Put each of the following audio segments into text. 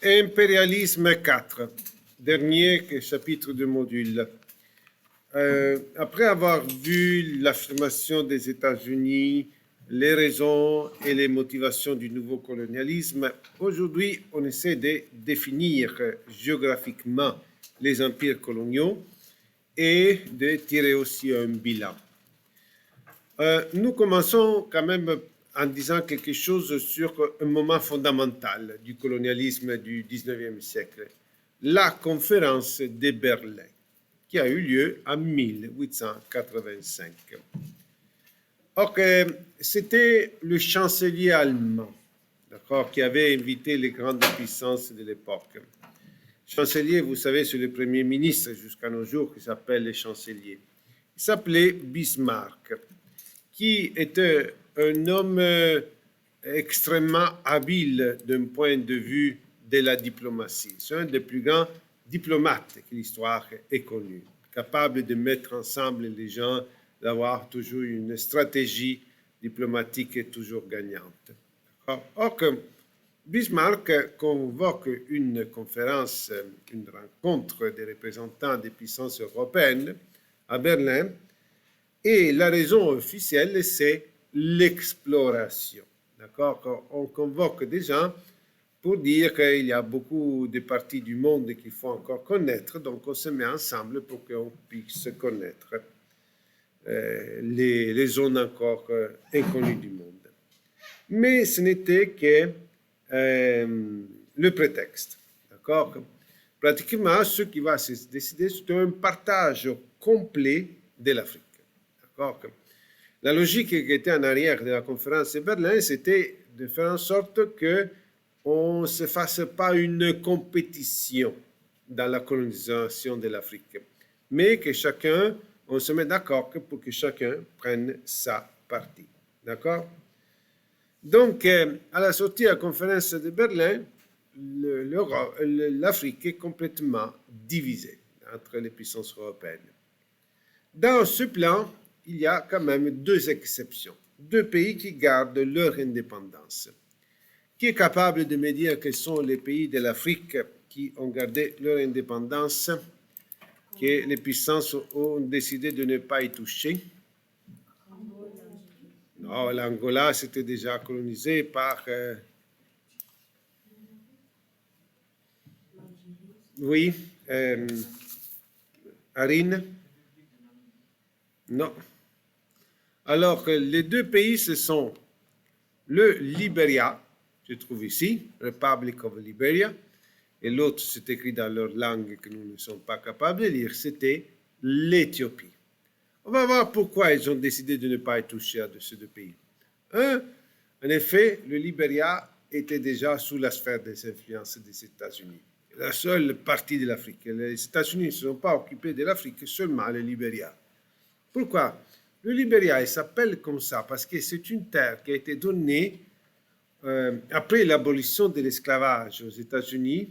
Impérialisme 4, dernier chapitre du module. Après avoir vu l'affirmation des États-Unis, les raisons et les motivations du nouveau colonialisme, aujourd'hui, on essaie de définir géographiquement les empires coloniaux et de tirer aussi un bilan. Nous commençons quand même en disant quelque chose sur un moment fondamental du colonialisme du 19e siècle, la conférence de Berlin, qui a eu lieu en 1885. Or, c'était le chancelier allemand, qui avait invité les grandes puissances de l'époque. Chancelier, vous savez, c'est le premier ministre jusqu'à nos jours qui s'appelle le chancelier. Il s'appelait Bismarck, qui était un homme extrêmement habile d'un point de vue de la diplomatie. C'est un des plus grands diplomates que l'histoire ait connu, capable de mettre ensemble les gens, d'avoir toujours une stratégie diplomatique toujours gagnante. Or, Bismarck convoque une conférence, une rencontre des représentants des puissances européennes à Berlin, et la raison officielle, c'est l'exploration. D'accord? On convoque des gens pour dire qu'il y a beaucoup de parties du monde qu'il faut encore connaître, donc on se met ensemble pour qu'on puisse connaître les zones encore inconnues du monde. Mais ce n'était que le prétexte. D'accord? Pratiquement, ce qui va se décider, c'est un partage complet de l'Afrique. La logique qui était en arrière de la conférence de Berlin, c'était de faire en sorte qu'on ne se fasse pas une compétition dans la colonisation de l'Afrique, mais que chacun, on se met d'accord pour que chacun prenne sa partie. D'accord? Donc, à la sortie de la conférence de Berlin, l'Afrique est complètement divisée entre les puissances européennes. Dans ce plan, il y a quand même deux exceptions, deux pays qui gardent leur indépendance. Qui est capable de me dire quels sont les pays de l'Afrique qui ont gardé leur indépendance, que les puissances ont décidé de ne pas y toucher? Non, l'Angola, c'était déjà colonisé par... oui, Arine? Non. Alors, les deux pays, ce sont le Libéria, je trouve ici, Republic of Liberia, et l'autre, c'est écrit dans leur langue que nous ne sommes pas capables de lire, c'était l'Éthiopie. On va voir pourquoi ils ont décidé de ne pas y toucher à ces deux pays. En effet, le Libéria était déjà sous la sphère des influences des États-Unis. La seule partie de l'Afrique. Les États-Unis ne se sont pas occupés de l'Afrique, seulement le Libéria. Pourquoi? Le Libéria, il s'appelle comme ça parce que c'est une terre qui a été donnée après l'abolition de l'esclavage aux États-Unis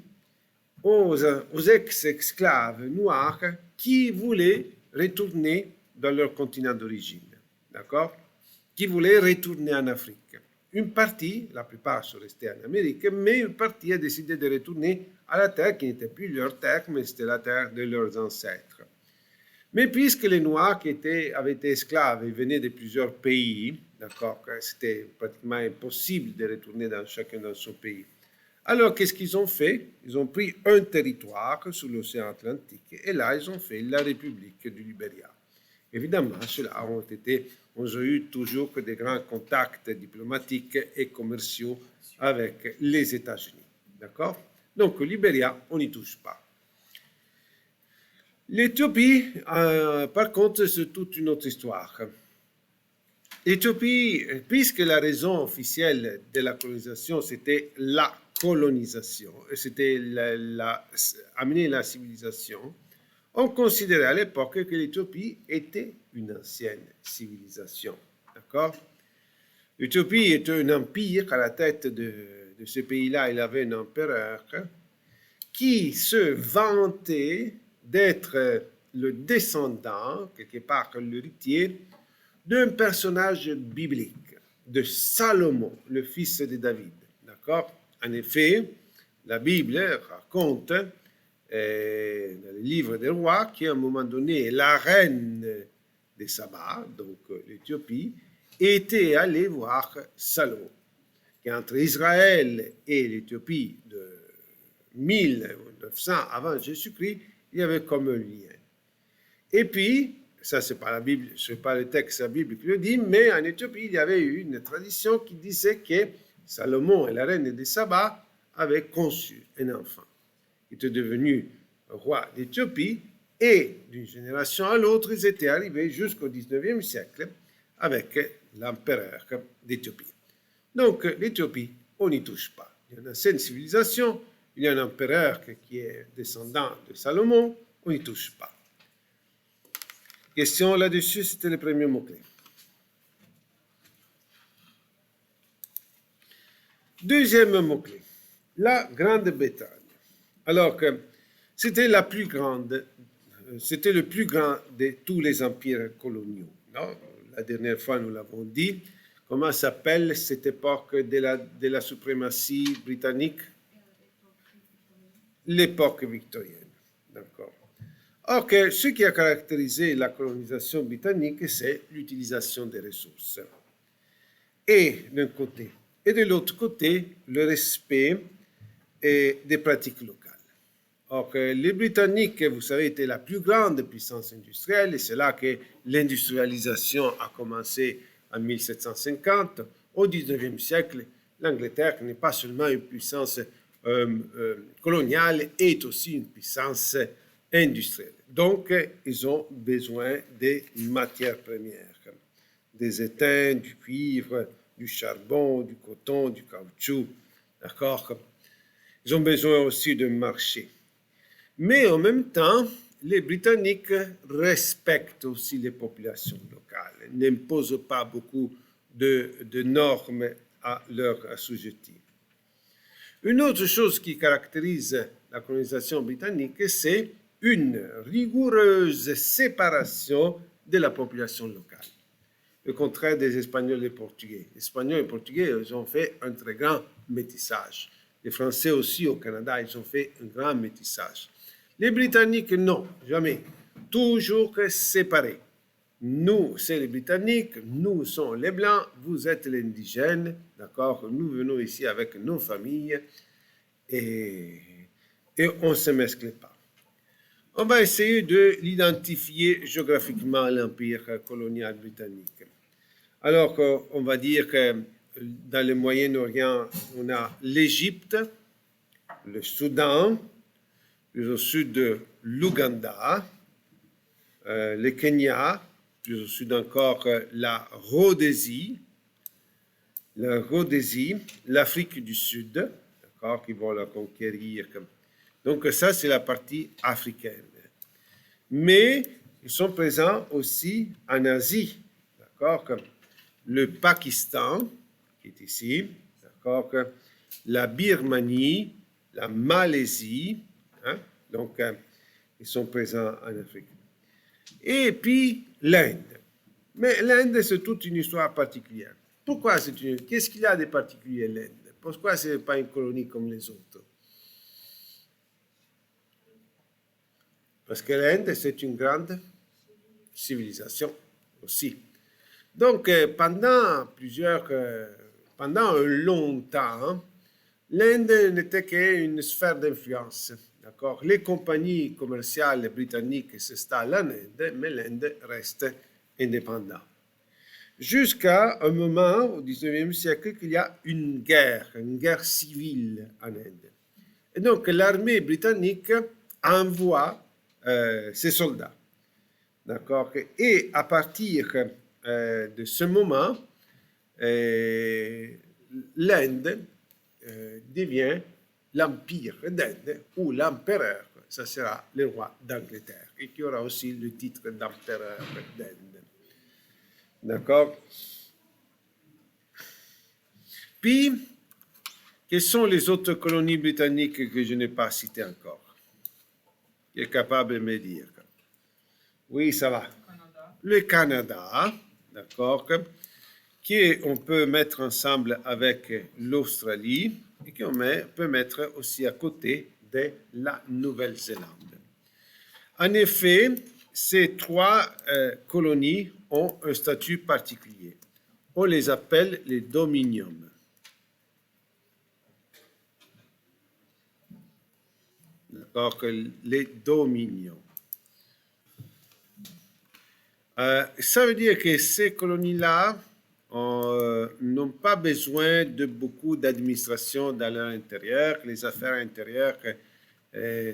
aux ex-esclaves noirs qui voulaient retourner dans leur continent d'origine, d'accord? Qui voulaient retourner en Afrique. Une partie, la plupart sont restés en Amérique, mais une partie a décidé de retourner à la terre qui n'était plus leur terre, mais c'était la terre de leurs ancêtres. Mais puisque les Noirs qui avaient été esclaves et venaient de plusieurs pays, d'accord, c'était pratiquement impossible de retourner dans chacun dans son pays. Alors, qu'est-ce qu'ils ont fait? Ils ont pris un territoire sur l'océan Atlantique et là, ils ont fait la République du Libéria. Évidemment, ceux-là ont eu toujours des grands contacts diplomatiques et commerciaux avec les États-Unis. D'accord? Donc, le Libéria, on n'y touche pas. L'Éthiopie, par contre, c'est toute une autre histoire. L'Éthiopie, puisque la raison officielle de la colonisation, c'était la colonisation, c'était amener la civilisation, on considérait à l'époque que l'Éthiopie était une ancienne civilisation. D'accord? L'Éthiopie était un empire. À la tête de ce pays-là, il avait un empereur qui se vantait d'être le descendant, quelque part l'héritier, d'un personnage biblique, de Salomon, le fils de David. D'accord? En effet, la Bible raconte dans le livre des rois qu'à un moment donné, la reine de Saba, donc l'Éthiopie, était allée voir Salomon. Qu'entre Israël et l'Éthiopie de 1900 avant Jésus-Christ, il y avait comme un lien. Et puis, ça c'est pas la Bible, c'est pas le texte de la Bible qui le dit, mais en Éthiopie, il y avait eu une tradition qui disait que Salomon et la reine de Saba avaient conçu un enfant. Il était devenu roi d'Éthiopie et d'une génération à l'autre, ils étaient arrivés jusqu'au 19e siècle avec l'empereur d'Éthiopie. Donc, l'Éthiopie, on n'y touche pas. Il y a une ancienne civilisation, il y a un empereur qui est descendant de Salomon, on n'y touche pas. Question là-dessus, c'était le premier mot-clé. Deuxième mot-clé, la Grande-Bretagne. Alors que c'était la plus grande, c'était le plus grand de tous les empires coloniaux. Non? La dernière fois, nous l'avons dit. Comment s'appelle cette époque de la suprématie britannique? L'époque victorienne. D'accord. Ok, ce qui a caractérisé la colonisation britannique, c'est l'utilisation des ressources. Et d'un côté. Et de l'autre côté, le respect des pratiques locales. Or, les Britanniques, vous savez, étaient la plus grande puissance industrielle, et c'est là que l'industrialisation a commencé en 1750. Au XIXe siècle, l'Angleterre n'est pas seulement une puissance coloniale, est aussi une puissance industrielle. Donc, ils ont besoin des matières premières, des étains, du cuivre, du charbon, du coton, du caoutchouc, d'accord? Ils ont besoin aussi de marché. Mais en même temps, les Britanniques respectent aussi les populations locales, n'imposent pas beaucoup de normes à leurs assujettis. Une autre chose qui caractérise la colonisation britannique, c'est une rigoureuse séparation de la population locale. Le contraire des Espagnols et des Portugais. Les Espagnols et les Portugais, ils ont fait un très grand métissage. Les Français aussi au Canada, ils ont fait un grand métissage. Les Britanniques, non, jamais. Toujours séparés. Nous, c'est les Britanniques, nous sommes les Blancs, vous êtes les indigènes, d'accord? Nous venons ici avec nos familles et on ne se mescle pas. On va essayer de l'identifier géographiquement l'empire colonial britannique. Alors, on va dire que dans le Moyen-Orient, on a l'Égypte, le Soudan, plus au sud de l'Ouganda, le Kenya, plus au sud encore la Rhodésie, l'Afrique du Sud, d'accord, qui vont la conquérir. Donc ça, c'est la partie africaine. Mais ils sont présents aussi en Asie, d'accord, comme le Pakistan, qui est ici, d'accord, la Birmanie, la Malaisie, hein, donc ils sont présents en Afrique. Et puis l'Inde. Mais l'Inde, c'est toute une histoire particulière. Pourquoi qu'est-ce qu'il y a de particulier l'Inde? Pourquoi ce n'est pas une colonie comme les autres? Parce que l'Inde, c'est une grande civilisation aussi. Donc, pendant un long temps, l'Inde n'était qu'une sphère d'influence. D'accord? Les compagnies commerciales britanniques s'installent en Inde, mais l'Inde reste indépendante. Jusqu'à un moment, au XIXe siècle, qu'il y a une guerre civile en Inde. Et donc, l'armée britannique envoie ses soldats. D'accord? Et à partir de ce moment, l'Inde devient l'empire d'Inde ou l'empereur. Ça sera le roi d'Angleterre et qui aura aussi le titre d'empereur d'Inde. D'accord? Puis, quelles sont les autres colonies britanniques que je n'ai pas citées encore? Qui est capable de me dire? Oui, ça va. Le Canada, d'accord, on peut mettre ensemble avec l'Australie, et qu'on peut mettre aussi à côté de la Nouvelle-Zélande. En effet, ces trois colonies ont un statut particulier. On les appelle les dominiums. D'accord, les dominions. Ça veut dire que ces colonies-là n'ont pas besoin de beaucoup d'administration dans leur intérieur. Les affaires intérieures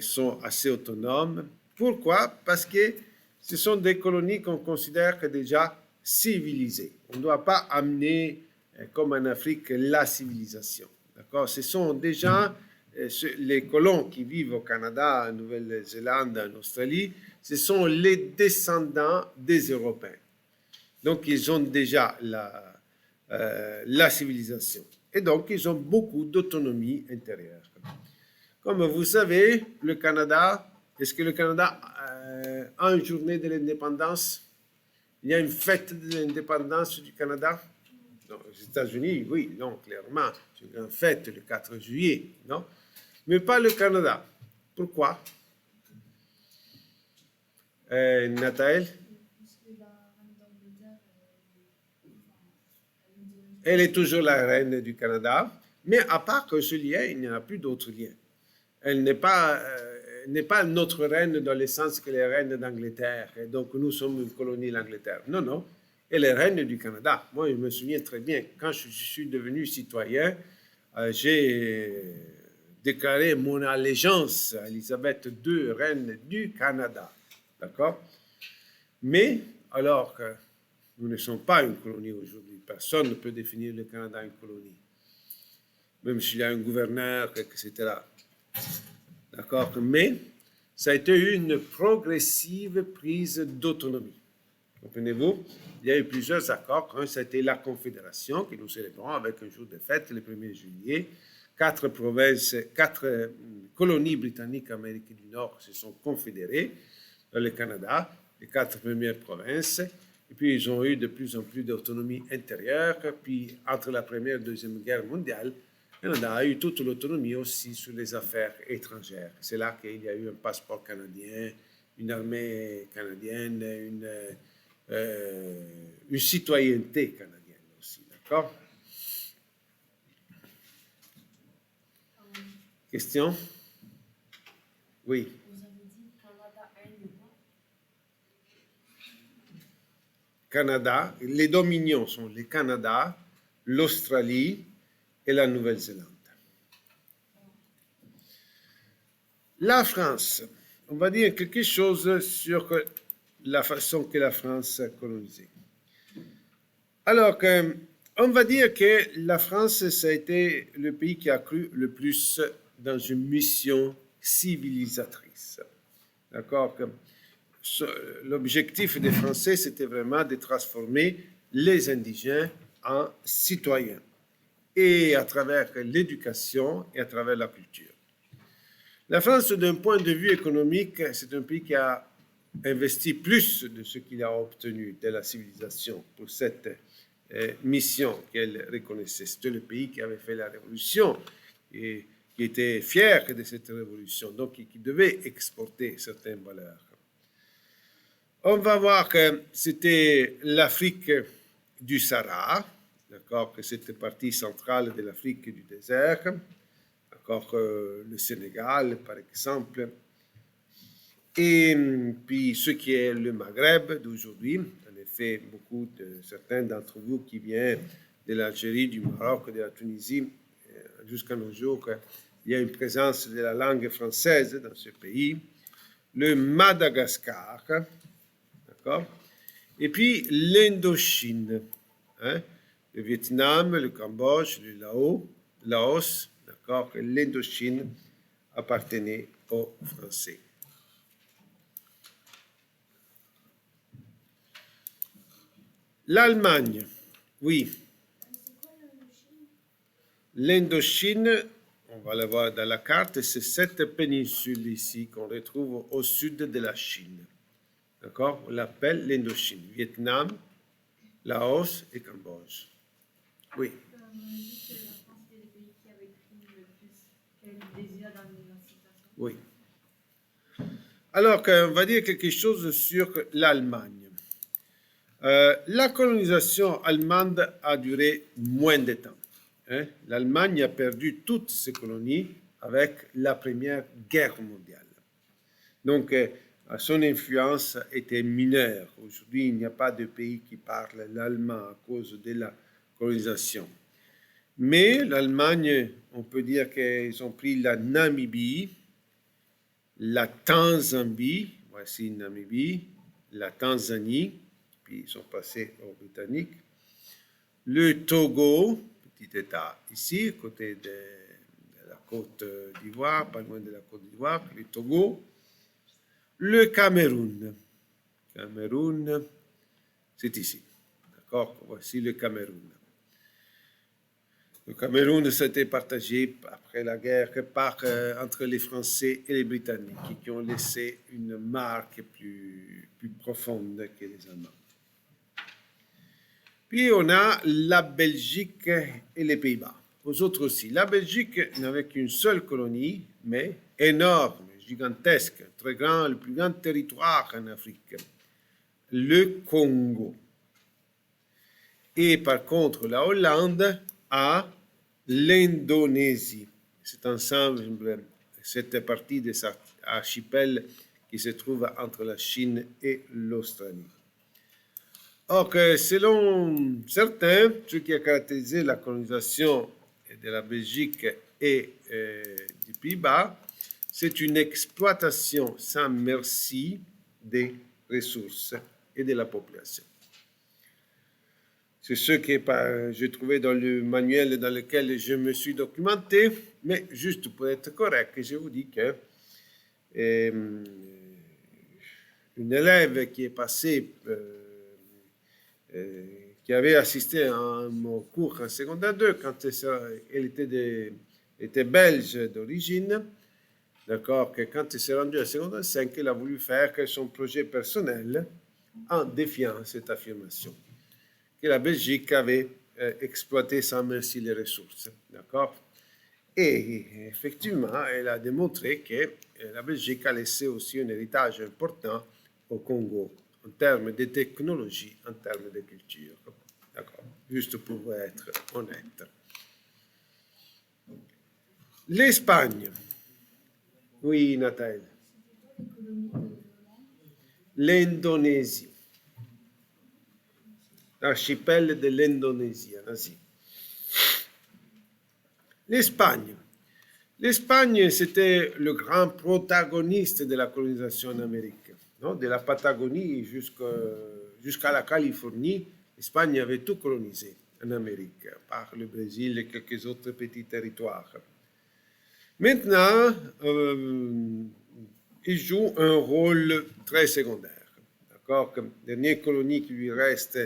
sont assez autonomes. Pourquoi? Parce que ce sont des colonies qu'on considère déjà civilisées. On ne doit pas amener, comme en Afrique, la civilisation. D'accord? Ce sont déjà les colons qui vivent au Canada, en Nouvelle-Zélande, en Australie, ce sont les descendants des Européens. Donc, ils ont déjà la civilisation. Et donc, ils ont beaucoup d'autonomie intérieure. Comme vous savez, le Canada, est-ce que le Canada a une journée de l'indépendance? Il y a une fête de l'indépendance du Canada? Non, aux États-Unis, oui, non, clairement. C'est une grande fête le 4 juillet, non? Mais pas le Canada. Pourquoi? Nathalie? Elle est toujours la reine du Canada, mais à part que ce lien, il n'y en a plus d'autres liens. Elle n'est pas notre reine dans le sens que les reines d'Angleterre, et donc nous sommes une colonie d'Angleterre. Non, non, elle est reine du Canada. Moi, je me souviens très bien, quand je suis devenu citoyen, j'ai déclaré mon allégeance à Élisabeth II, reine du Canada. D'accord? Mais, alors que nous ne sommes pas une colonie aujourd'hui, personne ne peut définir le Canada une colonie, même s'il y a un gouverneur, etc. D'accord? Mais ça a été une progressive prise d'autonomie. Comprenez-vous? Il y a eu plusieurs accords. Un, c'était la Confédération, que nous célébrons avec un jour de fête, le 1er juillet. 4 colonies britanniques d'Amérique du Nord se sont confédérées dans le Canada, les 4 premières provinces. Et puis, ils ont eu de plus en plus d'autonomie intérieure. Puis, entre la Première et la Deuxième Guerre mondiale, le Canada a eu toute l'autonomie aussi sur les affaires étrangères. C'est là qu'il y a eu un passeport canadien, une armée canadienne, une citoyenneté canadienne aussi. D'accord? Question? Oui. Vous avez dit Canada indépendant. Canada, les dominions sont le Canada, l'Australie et la Nouvelle-Zélande. La France, on va dire quelque chose sur la façon que la France a colonisé. Alors, on va dire que la France, ça a été le pays qui a cru le plus dans une mission civilisatrice. D'accord? L'objectif des Français, c'était vraiment de transformer les indigènes en citoyens, et à travers l'éducation et à travers la culture. La France, d'un point de vue économique, c'est un pays qui a investi plus de ce qu'il a obtenu de la civilisation pour cette mission qu'elle reconnaissait. C'était le pays qui avait fait la révolution et qui était fier de cette révolution, donc qui devait exporter certaines valeurs. On va voir que c'était l'Afrique du Sahara, d'accord, que cette partie centrale de l'Afrique du désert, d'accord, le Sénégal par exemple, et puis ce qui est le Maghreb d'aujourd'hui. En effet, certains d'entre vous qui viennent de l'Algérie, du Maroc, de la Tunisie, jusqu'à nos jours, il y a une présence de la langue française dans ce pays. Le Madagascar, d'accord, et puis l'Indochine, hein, le Vietnam, le Cambodge, le Laos, d'accord, l'Indochine appartenait aux Français. L'Allemagne, oui. L'Indochine, on va la voir dans la carte, c'est cette péninsule ici qu'on retrouve au sud de la Chine. D'accord? On l'appelle l'Indochine. Vietnam, Laos et Cambodge. Oui. On a dit que la France était le pays qui avait pris le la citation. Oui. Alors, on va dire quelque chose sur l'Allemagne. La colonisation allemande a duré moins de temps. Hein. L'Allemagne a perdu toutes ses colonies avec la Première Guerre mondiale. Donc, son influence était mineure. Aujourd'hui, il n'y a pas de pays qui parle l'allemand à cause de la colonisation. Mais l'Allemagne, on peut dire qu'ils ont pris la Namibie, la Tanzanie, voici Namibie, la Tanzanie, puis ils sont passés aux Britanniques, le Togo, petit État ici, côté de la côte d'Ivoire, pas loin de la côte d'Ivoire, le Togo, le Cameroun. Cameroun, c'est ici. D'accord? Voici le Cameroun. Le Cameroun s'était partagé après la guerre entre les Français et les Britanniques qui ont laissé une marque plus profonde que les Allemands. Puis on a la Belgique et les Pays-Bas. Aux autres aussi. La Belgique n'avait qu'une seule colonie, mais énorme, gigantesque, très grand, le plus grand territoire en Afrique, le Congo. Et par contre, la Hollande a l'Indonésie. Cet ensemble, cette partie de cet archipel qui se trouve entre la Chine et l'Australie. Or, selon certains, ce qui a caractérisé la colonisation de la Belgique et des Pays-Bas, c'est une exploitation sans merci des ressources et de la population. C'est ce que j'ai trouvé dans le manuel dans lequel je me suis documenté, mais juste pour être correct, je vous dis que une élève qui est passée, qui avait assisté à mon cours en secondaire 2, quand elle était belge d'origine, d'accord, que quand elle s'est rendue à secondaire 5, elle a voulu faire son projet personnel en défiant cette affirmation que la Belgique avait exploité sans merci les ressources. D'accord? Et effectivement, elle a démontré que la Belgique a laissé aussi un héritage important au Congo, en termes de technologie, en termes de culture. D'accord? Juste pour être honnête. L'Espagne. Oui, Nathalie. L'Indonésie. L'archipel de l'Indonésie en Asie. L'Espagne. L'Espagne, c'était le grand protagoniste de la colonisation en Amérique. Non? De la Patagonie jusqu'à la Californie, l'Espagne avait tout colonisé en Amérique, par le Brésil et quelques autres petits territoires. Maintenant, il joue un rôle très secondaire. D'accord? Comme dernière colonie qui lui reste,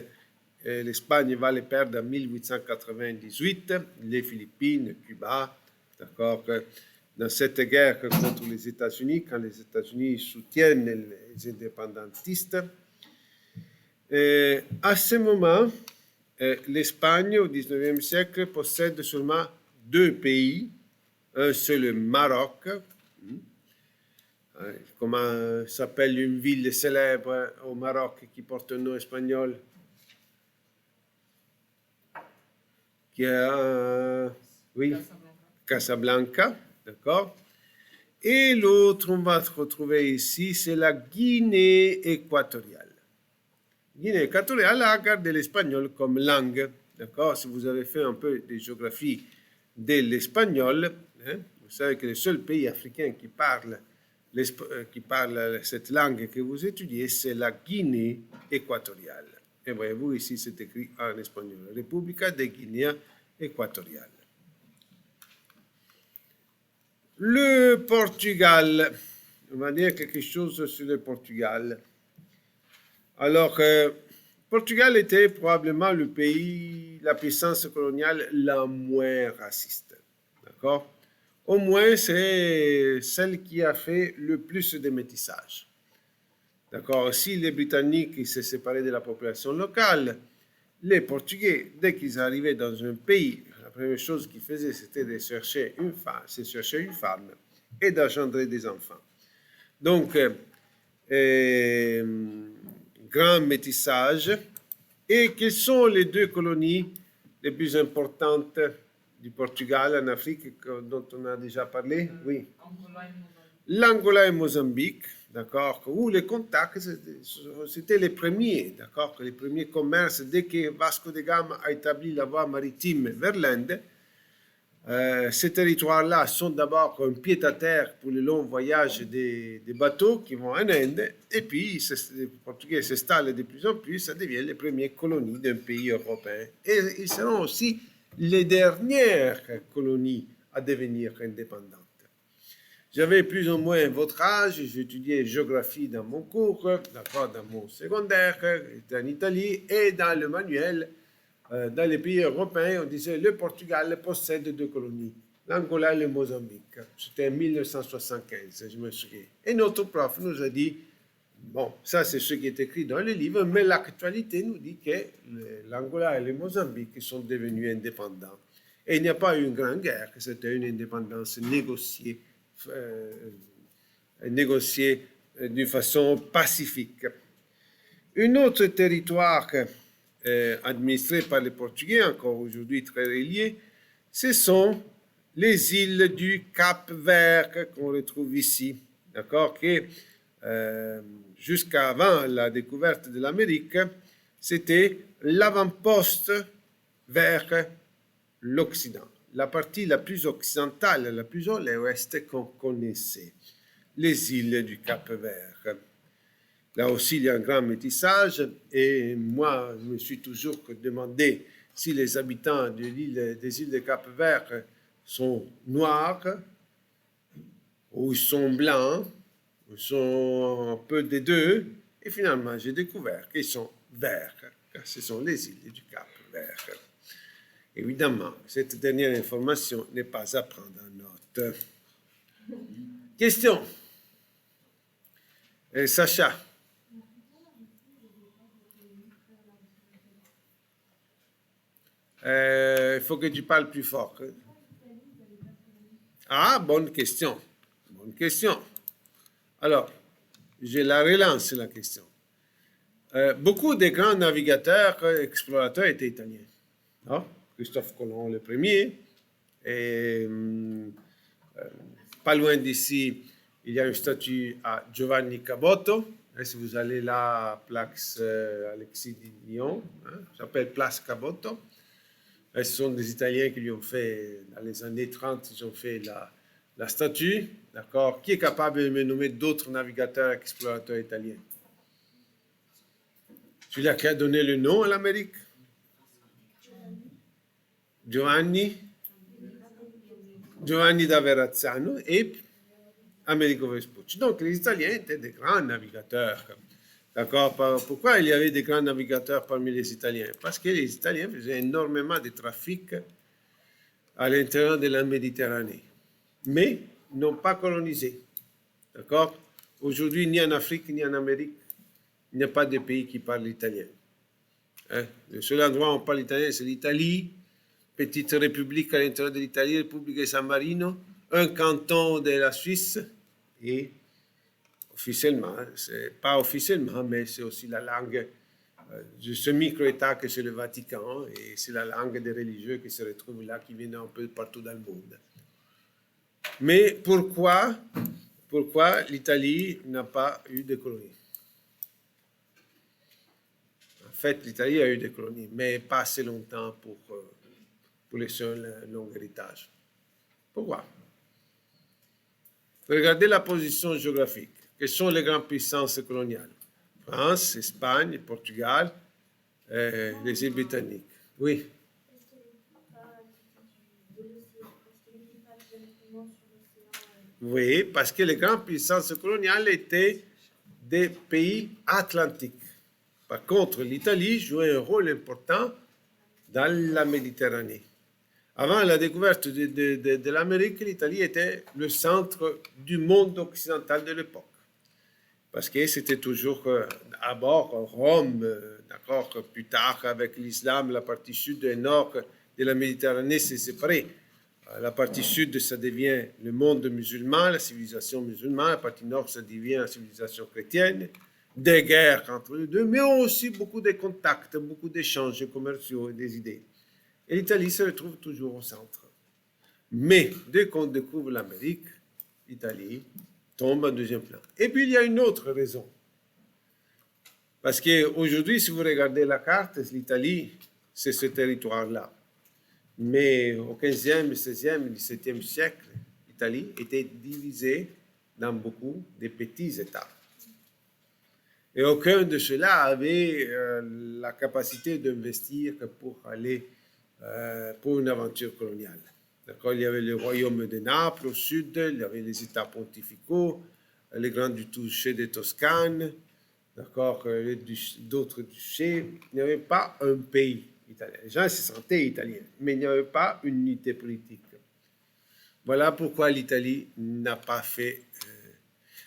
l'Espagne va les perdre en 1898, les Philippines, Cuba, d'accord, dans cette guerre contre les États-Unis, quand les États-Unis soutiennent les indépendantistes. À ce moment, l'Espagne, au XIXe siècle, possède seulement 2 pays. Un, c'est le Maroc. Comment s'appelle une ville célèbre au Maroc qui porte un nom espagnol? Qui a, oui, Casablanca, d'accord. Et l'autre, on va retrouver ici, c'est la Guinée équatoriale. Guinée équatoriale a gardé l'espagnol comme langue, d'accord. Si vous avez fait un peu de géographie de l'espagnol, hein, vous savez que le seul pays africain qui parle cette langue que vous étudiez, c'est la Guinée équatoriale. Et voyez-vous, ici, c'est écrit en espagnol. República de Guinea équatoriale. Le Portugal. On va dire quelque chose sur le Portugal. Alors, Portugal était probablement le pays, la puissance coloniale la moins raciste. D'accord? Au moins, c'est celle qui a fait le plus de métissage. D'accord? Si les Britanniques se séparaient de la population locale, les Portugais, dès qu'ils arrivaient dans un pays, la première chose qu'ils faisaient, c'était de chercher une femme, et d'engendrer des enfants. Donc, grand métissage. Et quelles sont les deux colonies les plus importantes du Portugal en Afrique dont on a déjà parlé? Oui. L'Angola et Mozambique, d'accord, où les contacts, c'était les premiers, d'accord, les premiers commerces, dès que Vasco de Gama a établi la voie maritime vers l'Inde, ces territoires-là sont d'abord un pied-à-terre pour le long voyage des bateaux qui vont en Inde, et puis les Portugais s'installent de plus en plus, ça devient les premières colonies d'un pays européen. Et ils seront aussi les dernières colonies à devenir indépendantes. J'avais plus ou moins votre âge, j'étudiais géographie dans mon cours, d'accord, dans mon secondaire, j'étais en Italie, et dans le manuel, dans les pays européens, on disait le Portugal possède deux colonies, l'Angola et le Mozambique. C'était en 1975, je me souviens. Et notre prof nous a dit, bon, ça c'est ce qui est écrit dans le livre, mais l'actualité nous dit que l'Angola et le Mozambique sont devenus indépendants. Et il n'y a pas eu une grande guerre, c'était une indépendance négociée d'une façon pacifique. Un autre territoire administré par les Portugais, encore aujourd'hui très relié, ce sont les îles du Cap-Vert qu'on retrouve ici, d'accord, que jusqu'avant la découverte de l'Amérique, c'était l'avant-poste vers l'Occident. La partie la plus occidentale, la plus à l'ouest qu'on connaissait, les îles du Cap-Vert. Là aussi, il y a un grand métissage et moi, je me suis toujours demandé si les habitants des îles du Cap-Vert sont noirs ou ils sont blancs, ou ils sont un peu des deux. Et finalement, j'ai découvert qu'ils sont verts, car ce sont les îles du Cap-Vert. Évidemment, cette dernière information n'est pas à prendre en note. Question. Sacha. Il faut que tu parles plus fort. Ah, bonne question. Bonne question. Alors, je la relance, la question. Beaucoup de grands navigateurs, explorateurs étaient italiens. Non? Christophe Colomb le premier. Et pas loin d'ici, il y a une statue à Giovanni Caboto. Et si vous allez là, place Alexis Lyon, hein, ça s'appelle Place Caboto. Et ce sont des Italiens qui lui ont fait, dans les années 30, ils ont fait la statue. D'accord? Qui est capable de me nommer d'autres navigateurs explorateurs italiens? Celui-là qui a donné le nom à l'Amérique? Giovanni da Verrazzano et Amerigo Vespucci. Donc les Italiens étaient des grands navigateurs. D'accord? Pourquoi il y avait des grands navigateurs parmi les Italiens? Parce que les Italiens faisaient énormément de trafic à l'intérieur de la Méditerranée, mais n'ont pas colonisé. D'accord? Aujourd'hui, ni en Afrique, ni en Amérique, il n'y a pas de pays qui parlent l'italien. Hein? Le seul endroit où on parle italien, c'est l'Italie, petite république à l'intérieur de l'Italie, République de San Marino, un canton de la Suisse, et officiellement, c'est pas officiellement, mais c'est aussi la langue de ce micro-État que c'est le Vatican, et c'est la langue des religieux qui se retrouvent là, qui viennent un peu partout dans le monde. Mais pourquoi l'Italie n'a pas eu de colonies? En fait, l'Italie a eu des colonies, mais pas assez longtemps pour laisser un long héritage. Pourquoi? Regardez la position géographique. Quelles sont les grandes puissances coloniales? France, Espagne, Portugal, les îles britanniques. Oui. Oui, parce que les grandes puissances coloniales étaient des pays atlantiques. Par contre, l'Italie jouait un rôle important dans la Méditerranée. Avant la découverte de l'Amérique, l'Italie était le centre du monde occidental de l'époque. Parce que c'était toujours à bord Rome, d'accord, plus tard avec l'islam, la partie sud et nord de la Méditerranée s'est séparée. La partie sud, ça devient le monde musulman, la civilisation musulmane. La partie nord, ça devient la civilisation chrétienne. Des guerres entre les deux, mais aussi beaucoup de contacts, beaucoup d'échanges commerciaux et des idées. Et l'Italie se retrouve toujours au centre. Mais dès qu'on découvre l'Amérique, l'Italie tombe en deuxième plan. Et puis il y a une autre raison. Parce qu'aujourd'hui, si vous regardez la carte, l'Italie, c'est ce territoire-là. Mais au XVe, XVIe, XVIIe siècle, l'Italie était divisée dans beaucoup de petits États. Et aucun de ceux-là avait la capacité d'investir pour aller pour une aventure coloniale. D'accord, il y avait le royaume de Naples au sud, il y avait les États pontificaux, les grands duchés de Toscane, d'accord, d'autres duchés. Il n'y avait pas un pays italien. Les gens se sentaient italiens, mais il n'y avait pas une unité politique. Voilà pourquoi l'Italie n'a pas fait.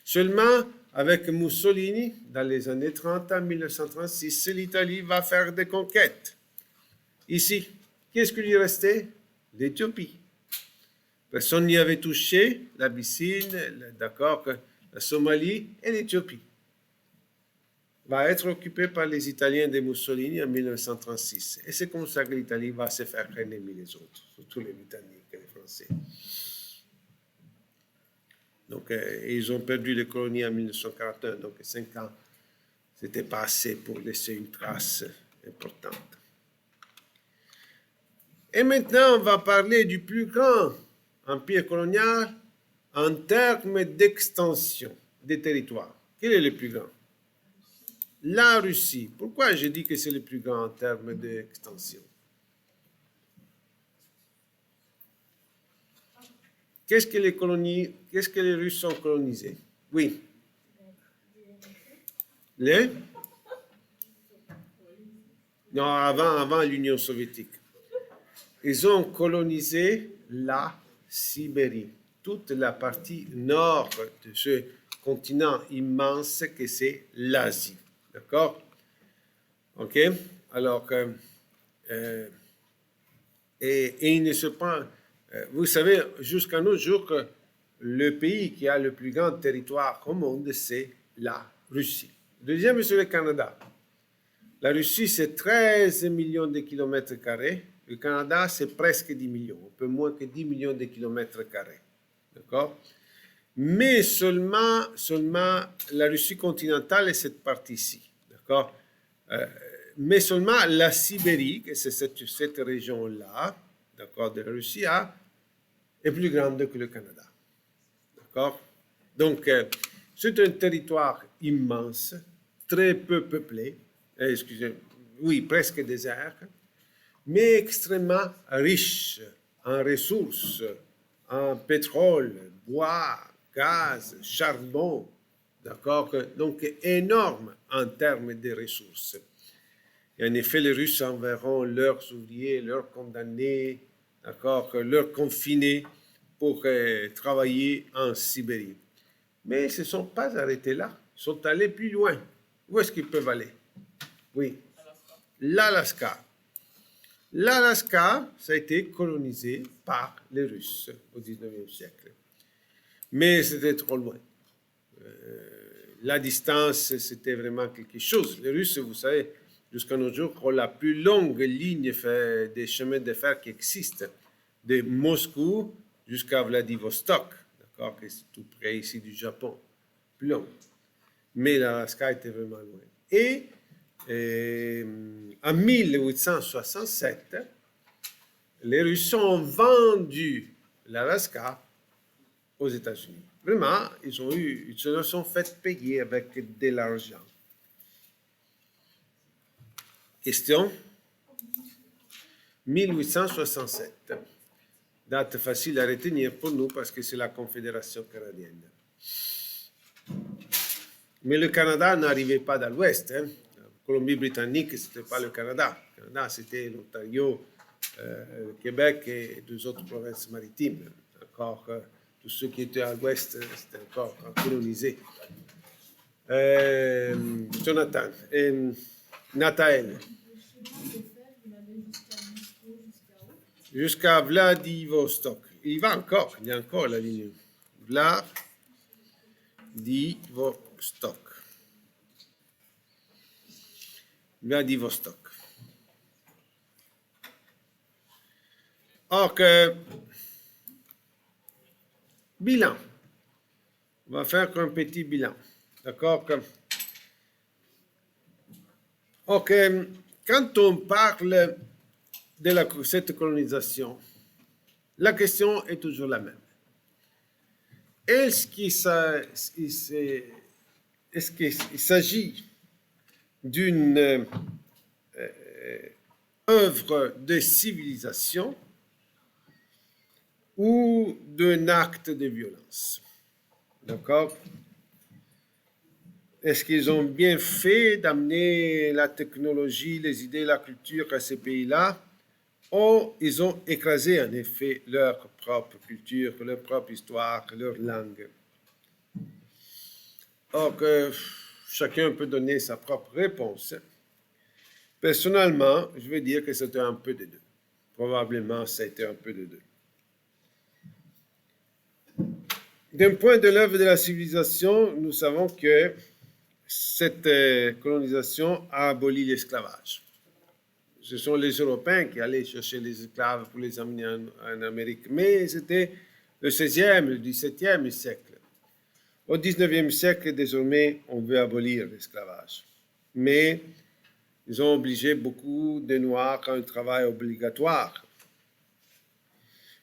Seulement, avec Mussolini, dans les années 30, en 1936, l'Italie va faire des conquêtes. Ici, qu'est-ce qui lui restait? L'Éthiopie. Personne n'y avait touché, l'Abyssine, d'accord, la Somalie et l'Éthiopie. Va être occupée par les Italiens de Mussolini en 1936. Et c'est comme ça que l'Italie va se faire ennemis les autres, surtout les Britanniques et les Français. Donc, ils ont perdu les colonies en 1941, donc 5 ans, ce n'était pas assez pour laisser une trace importante. Et maintenant, on va parler du plus grand empire colonial en termes d'extension des territoires. Quel est le plus grand? La Russie. Pourquoi je dis que c'est le plus grand en termes d'extension? Qu'est-ce que les Russes ont colonisé? Oui. Non, avant l'Union soviétique. Ils ont colonisé la Sibérie, toute la partie nord de ce continent immense que c'est l'Asie. D'accord? OK? Alors, et il ne se prend... Vous savez, jusqu'à nos jours, que le pays qui a le plus grand territoire au monde, c'est la Russie. Deuxième, c'est le Canada. La Russie, c'est 13 millions de kilomètres carrés. Le Canada, c'est presque 10 millions, un peu moins que 10 millions de kilomètres carrés. D'accord? Mais seulement la Russie continentale est cette partie-ci. D'accord? Mais seulement la Sibérie, que c'est cette région-là, d'accord, de la Russie, est plus grande que le Canada. D'accord? Donc, c'est un territoire immense, très peu peuplé, presque désert, mais extrêmement riche en ressources, en pétrole, bois, gaz, charbon, d'accord? Donc, énorme en termes de ressources. Et en effet, les Russes enverront leurs ouvriers, leurs condamnés, d'accord, leurs confinés pour travailler en Sibérie. Mais ils ne se sont pas arrêtés là. Ils sont allés plus loin. Où est-ce qu'ils peuvent aller? Oui. L'Alaska. L'Alaska, ça a été colonisé par les Russes au XIXe siècle. Mais c'était trop loin. La distance, c'était vraiment quelque chose. Les Russes, vous savez, jusqu'à nos jours, ont la plus longue ligne des chemins de fer qui existent, de Moscou jusqu'à Vladivostok, d'accord, qui est tout près ici du Japon, plus long. Mais l'Alaska était vraiment loin. Et en 1867, les Russes ont vendu l'Alaska aux États-Unis. Vraiment, ils se sont fait payer avec de l'argent. Question? 1867. Date facile à retenir pour nous parce que c'est la Confédération canadienne. Mais le Canada n'arrivait pas dans l'Ouest. La Colombie-Britannique, ce n'était pas le Canada. Le Canada, c'était l'Ontario, le Québec et deux autres provinces maritimes. Encore, tous ceux qui étaient à l'Ouest, c'était encore colonisé. Jonathan. Nathaël. Jusqu'à Vladivostok. il y a encore la ligne. Vladivostok. Vladivostok. Ok. Bilan. On va faire un petit bilan. D'accord? Ok. Quand on parle de cette colonisation, la question est toujours la même. Est-ce qu'il s'agit d'une œuvre de civilisation ou d'un acte de violence? D'accord? Est-ce qu'ils ont bien fait d'amener la technologie, les idées, la culture à ces pays-là, ou ils ont écrasé en effet leur propre culture, leur propre histoire, leur langue? Or, chacun peut donner sa propre réponse. Personnellement, je vais dire que c'était un peu de deux. Probablement, ça a été un peu de deux. D'un point de l'œuvre de la civilisation, nous savons que cette colonisation a aboli l'esclavage. Ce sont les Européens qui allaient chercher les esclaves pour les amener en Amérique, mais c'était le 16e, le 17e siècle. Au 19e siècle, désormais, on veut abolir l'esclavage. Mais ils ont obligé beaucoup de Noirs à un travail obligatoire.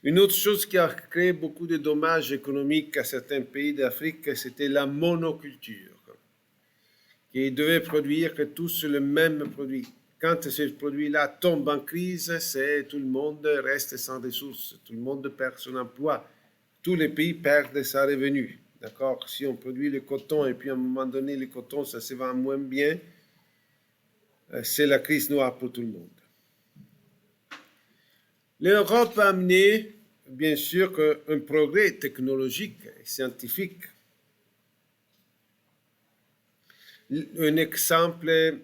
Une autre chose qui a créé beaucoup de dommages économiques à certains pays d'Afrique, c'était la monoculture, qui devait produire tous le même produit. Quand ce produit-là tombe en crise, tout le monde reste sans ressources, tout le monde perd son emploi, tous les pays perdent sa revenu. D'accord? Si on produit le coton et puis à un moment donné, le coton, ça se vend moins bien, c'est la crise noire pour tout le monde. L'Europe a amené, bien sûr, un progrès technologique et scientifique. Un exemple,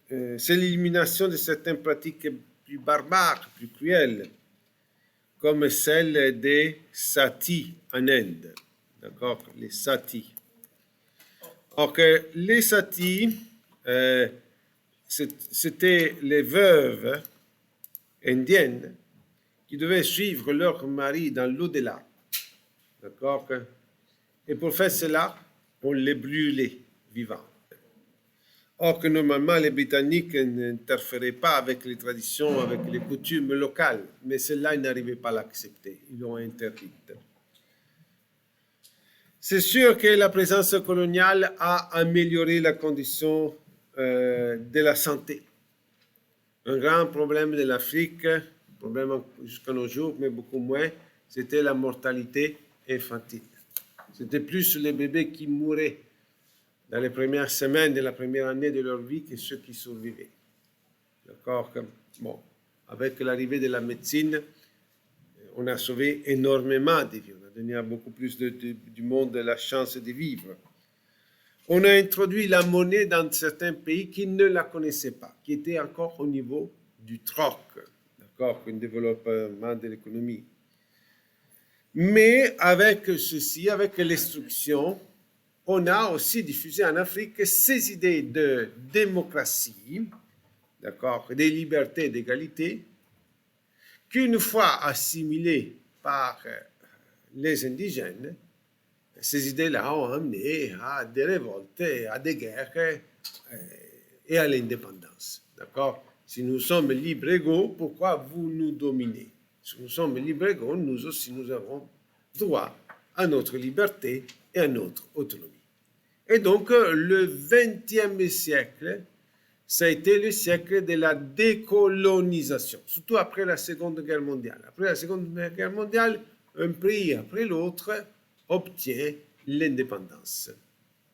c'est l'élimination de certaines pratiques plus barbares, plus cruelles, comme celle des satis en Inde. D'accord? Les satis. Donc, les satis, c'était les veuves indiennes qui devaient suivre leur mari dans l'au-delà. D'accord? Et pour faire cela, on les brûlait vivants. Or que normalement, les Britanniques n'interféraient pas avec les traditions, avec les coutumes locales, mais cela, ils n'arrivaient pas à l'accepter. Ils l'ont interdite. C'est sûr que la présence coloniale a amélioré la condition de la santé. Un grand problème de l'Afrique, problème jusqu'à nos jours, mais beaucoup moins, c'était la mortalité infantile. C'était plus les bébés qui mouraient dans les premières semaines de la première année de leur vie que ceux qui survivaient. D'accord? Bon, avec l'arrivée de la médecine, on a sauvé énormément de vies. On a donné à beaucoup plus du monde la chance de vivre. On a introduit la monnaie dans certains pays qui ne la connaissaient pas, qui étaient encore au niveau du troc, d'accord, un développement de l'économie. Mais avec ceci, avec l'instruction, on a aussi diffusé en Afrique ces idées de démocratie, d'accord, des libertés, d'égalité, qu'une fois assimilées par les indigènes, ces idées-là ont amené à des révoltes, à des guerres et à l'indépendance. D'accord? Si nous sommes libres et égaux, pourquoi vous nous dominez? Si nous sommes libres et égaux, nous aussi, nous avons droit à notre liberté et à notre autonomie. Et donc, le XXe siècle, ça a été le siècle de la décolonisation, surtout après la Seconde Guerre mondiale. Après la Seconde Guerre mondiale, un pays après l'autre obtient l'indépendance.